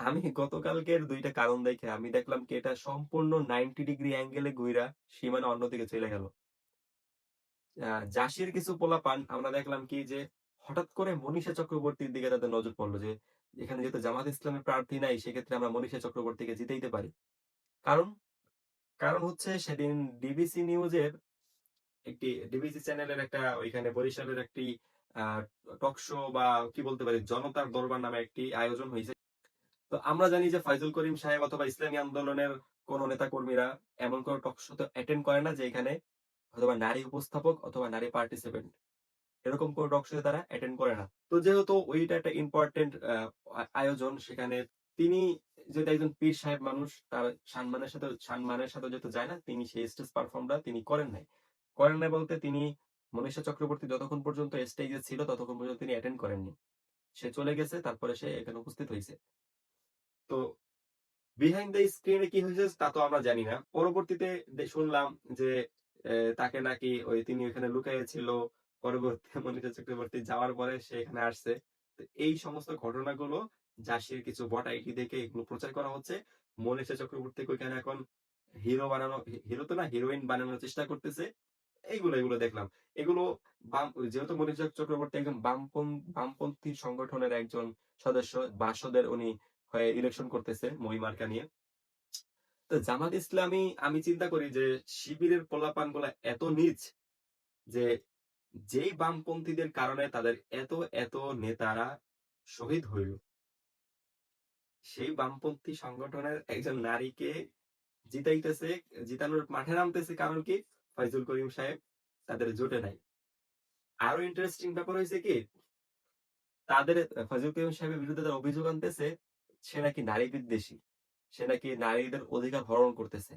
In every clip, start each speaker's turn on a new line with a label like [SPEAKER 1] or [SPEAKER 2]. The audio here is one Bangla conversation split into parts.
[SPEAKER 1] আমি গতকালকের ২ টা কারণ দেখে আমি দেখলাম কি এটা সম্পূর্ণ 90 ডিগ্রি অ্যাঙ্গেলে ঘুইরা সীমানা অন্যদিকে চইলা গেল। জাসির কিছু পোলাপান আমরা দেখলাম কি যে হঠাৎ করে মনীষা চক্রবর্তীর দিকে তাদের নজর পড়ল যে এখানে যেহেতু জামাত ইসলামের প্রার্থী নাই সেক্ষেত্রে আমরা মনীষা চক্রবর্তীকে জিতাইতে পারি। কারণ, কারণ হচ্ছে সেদিন ডিবিসি নিউজের ডিবিসি চ্যানেলের একটা ওইখানে বরিশালের একটি আ টক শো বা কি বলতে পারি জনতার দরবার নামে একটি আয়োজন হইছে। তো আমরা জানি যে ফাইজুল করিম সাহেব অথবা ইসলামী আন্দোলনের কোন নেতাকর্মীরা এমন কোন টক শোতে অ্যাটেন্ড করে না যে এখানে হয়তোবা নারী উপস্থাপক অথবা নারী পার্টিসিপেন্ট এরকম কোন টক শোতে তারা অ্যাটেন্ড করে না। তো যেহেতু ওইটা একটা ইম্পোর্টেন্ট আয়োজন সেখানে তিনি যেহেতু একজন পীর সাহেব মানুষ তার সম্মানের সাথে যেহেতু যায় না তিনি সেই স্টেজ পারফর্মটা তিনি করেন নাই। করেন নাই বলতে তিনি মনীষা চক্রবর্তী যতক্ষণ পর্যন্ত স্টেজে ছিল ততক্ষণ পর্যন্ত তিনি অ্যাটেন্ড করেননি। সে চলে গেছে তারপরে সে এখানে উপস্থিত হইছে। তো বিহাইন্ড দ্য স্ক্রিন এ কি হয়েছে তা তো আমরা জানি না। পরবর্তীতে শুনলাম যে তাকে নাকি তিনি ওখানে লুকায়ে ছিল। পরবর্তী মনিতা চক্রবর্তী যাওয়ার পরে সে এখানে আসছে। তো এই সমস্ত ঘটনাগুলো জাসির কিছু বট আইডি দেখে এগুলো প্রচার করা হচ্ছে। মনীষা চক্রবর্তীকে ওইখানে এখন হিরো তো না হিরোইন বানানোর চেষ্টা করতেছে। এগুলো দেখলাম। এগুলো যেহেতু মনীষা চক্রবর্তী একজন বামপন্থী সংগঠনের একজন সদস্য, বাসদের উনি হয়ে ইলেকশন করতেছে মই মার্কা নিয়ে। তো জামাত ইসলামী আমি চিন্তা করি যে শিবিরের পোলাপানগুলা এত নীচ যে যেই বামপন্থীদের কারণে তাদের এত নেতারা শহীদ হইল, সেই বামপন্থী সংগঠনের একজন নারীকে জিতাইতেছে, জিতানোর মাঠে নামতেছে কারণ কি? ফয়জুল করিম সাহেব তাদের জোটে নাই। আরো ইন্টারেস্টিং ব্যাপার হইছে কি? তাদের ফয়জুল করিম সাহেবের বিরুদ্ধে তারা অভিযোগ আনতেছে, সে নাকি নারী বিদ্বেষী। সে নাকি নারীদের অধিকার হরণ করতেছে।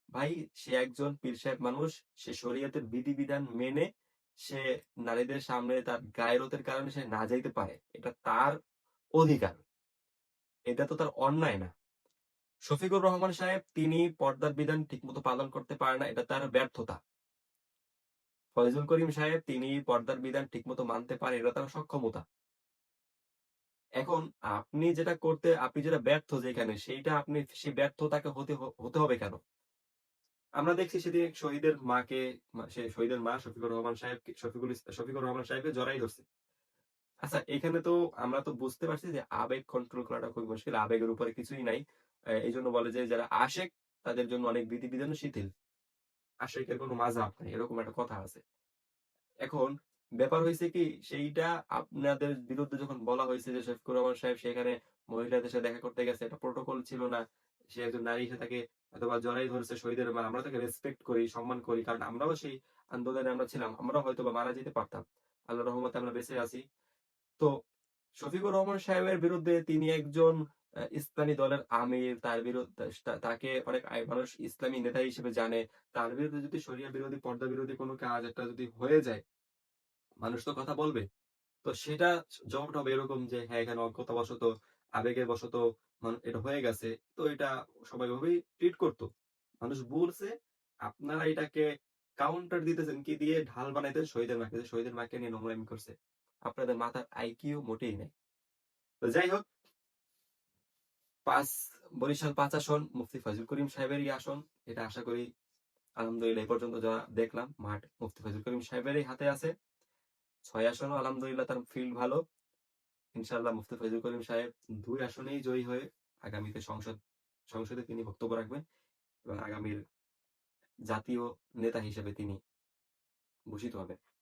[SPEAKER 1] ভাই সে একজন পীর সাহেব মানুষ। সে শরীয়তের বিধিবিধান মেনে সে নারীদের সামনে তার গায়রতের কারণে সে না যাইতে পারে। এটা তার অধিকার। এটা তো তার অন্যায় না। শফিকুর রহমান সাহেব তিনি পর্দার বিধান ঠিকমতো পালন করতে পারে না। এটা তার ব্যর্থতা। ফয়জুল করিম সাহেব তিনি পর্দার বিধান ঠিকমতো মানতে পারে এটা তার সক্ষমতা। এখন আপনি যেটা ব্যর্থ যেখানে সেইটা আপনি সেই ব্যর্থতাকে হতে হবে কেন? আমরা দেখছি সেদিন শহীদের মাকে সে শহীদের মা শফিকুর রহমান সাহেবকে জড়াই ধরছে। আচ্ছা এখানে তো আমরা তো বুঝতে পারছি যে আবেগ কন্ট্রোল করাটা খুবই মুশকিল। আবেগের উপরে কিছুই নাই। এইজন্য বলে যে যারা আশেক তাদের জন্য অনেক বিধিবিধানও শিথিল। আশেকের কোনো মাযহাব নাই। এরকম একটা কথা আছে। এখন ব্যাপার হইছে কি সেইটা আপনাদের বিরুদ্ধে যখন বলা হয়েছে যে শফিকুর রহমান সাহেব সেখানে মহিলাদের সাথে দেখা করতে গেছে, এটা প্রটোকল ছিল না। সে একজন নারী হিসেবে তাকে হয়তোবা জড়াই ধরেছে শহীদের মা। আমরা তাকে রেসপেক্ট করি, সম্মান করি। কারণ আমরাও সেই আন্দোলনে আমরা ছিলাম। আমরাও হয়তোবা মারা যেতে পারতাম। আল্লাহর রহমতে আমরা বেঁচে আছি। তো শফিকুর রহমান সাহেবের বিরুদ্ধে তিনি একজন ইসলামী দলের আমির, তার বিরুদ্ধে তাকে অনেক মানুষ ইসলামী নেতা হিসেবে জানে। তার বিরুদ্ধে যদি শরিয়া বিরোধী, পর্দা বিরোধী কোনো কাজ একটা যদি হয়ে যায়, মানুষ তো কথা বলবে। তো সেটা জবাবটা হবে এরকম যে হ্যাঁ, এখানে অজ্ঞতাবশত, আবেগের বশত এটা হয়ে গেছে। তো এটা সবাই এভাবেই ট্রিট করত। মানুষ বলছে, আপনারা এটাকে কাউন্টার দিতেছেন কি দিয়ে? ঢাল বানাইতেছেন শহীদের মাকে। যে শহীদের মাকে নিয়ে নোংরামি করছে। আপনাদের মাথার আইকিউ মোটেই নাই। তো যাই হোক, ৫ বরিশাল ৫ আসন মুফতি ফয়জুল করিম সাহেবেরই আসন। এটা আশা করি আলহামদুলিল্লাহ এ পর্যন্ত যা দেখলাম মাঠ মুফতি ফয়জুল করিম সাহেবেরই হাতে আছে। ৬ আসনও আলহামদুলিল্লাহ তার ফিল্ড ভালো। ইনশাআল্লাহ মুফতি ফয়জুল করিম সাহেব ২ আসনেই জয়ী হয়ে আগামীতে সংসদে তিনি বক্তব্য রাখবেন এবং আগামীর জাতীয় নেতা হিসেবে তিনি ভূষিত হবেন।